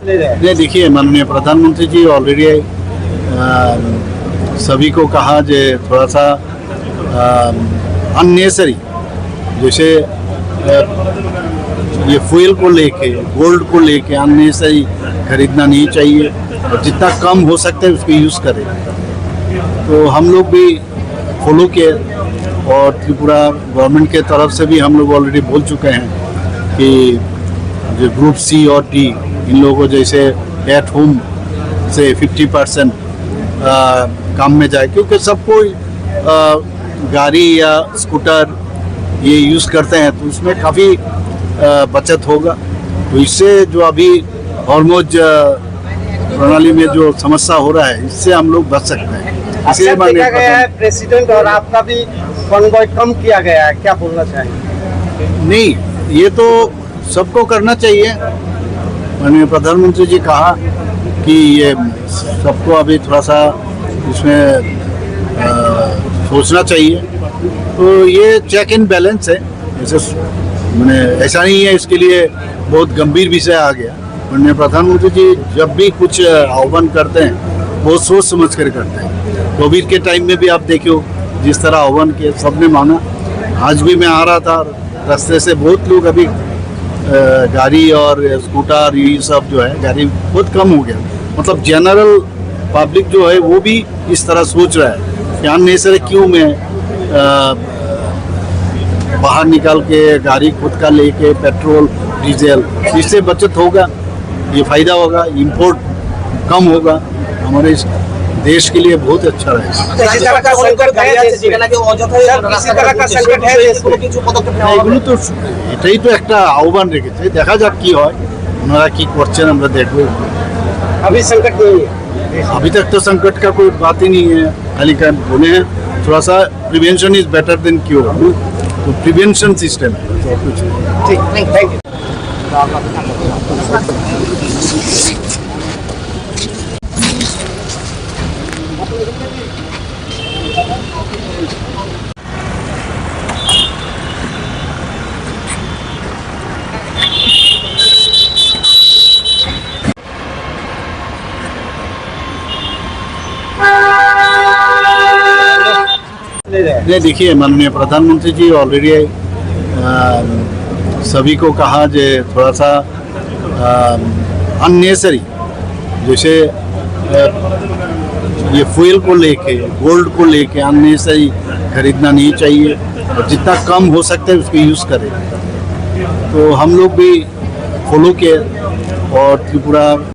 नहीं, देखिए माननीय प्रधानमंत्री जी ऑलरेडी सभी को कहा जे थोड़ा सा अननेसरी जैसे ये फ्यूल को लेके गोल्ड को लेके अननेसरी खरीदना नहीं चाहिए और जितना कम हो सकता है उसको यूज़ करें। तो हम लोग भी फॉलो किए और त्रिपुरा गवर्नमेंट के तरफ से भी हम लोग ऑलरेडी बोल चुके हैं कि जो ग्रुप सी और डी इन लोगों को जैसे एट होम से 50% काम में जाए, क्योंकि सबको गाड़ी या स्कूटर ये यूज़ करते हैं तो उसमें काफ़ी बचत होगा। तो इससे जो अभी हॉर्मोज प्रणाली में जो समस्या हो रहा है इससे हम लोग बच सकते हैं। इसलिए देखा गया है प्रेसिडेंट और आपका भी कॉन्वॉय कम किया गया है, क्या बोलना चाहेंगे? नहीं, ये तो सबको करना चाहिए। माननीय प्रधानमंत्री जी कहा कि ये सबको अभी थोड़ा सा इसमें सोचना चाहिए। तो ये चेक एंड बैलेंस है, जैसे मैंने ऐसा नहीं है इसके लिए बहुत गंभीर विषय आ गया। माननीय प्रधानमंत्री जी जब भी कुछ आह्वान करते हैं बहुत सोच समझ कर करते हैं। कोविड के टाइम में भी आप देखियो जिस तरह आह्वान किए सबने माना। आज भी मैं आ रहा था रास्ते से बहुत लोग अभी गाड़ी और स्कूटर ये सब जो है गाड़ी बहुत कम हो गया। मतलब जनरल पब्लिक जो है वो भी इस तरह सोच रहा है कि अननेसेसरी क्यों मैं बाहर निकाल के गाड़ी खुद का लेके पेट्रोल डीजल, इससे बचत होगा, ये फायदा होगा, इंपोर्ट कम होगा, हमारे इस देश के लिए बहुत अच्छा रहेगा। এগুলো তো এটাই তো একটা আহ্বান রেখেছে, দেখা যাক কি হয়, ওনারা কি করছেন আমরা দেখব। अभी तक तो संकट का कोई बात ही नहीं है, खाली क्या बोले हैं थोड़ा सा prevention is better than cure, तो प्रिवेंशन सिस्टम है तो कुछ ठीक। Thank you. नहीं, देखिए माननीय प्रधानमंत्री जी ऑलरेडी सभी को कहा जे थोड़ा सा अननेसरी जैसे ये फ्यूल को लेके गोल्ड को लेके अननेसरी खरीदना नहीं चाहिए और जितना कम हो सकता है उसको यूज़ करें। तो हम लोग भी फॉलो किए और त्रिपुरा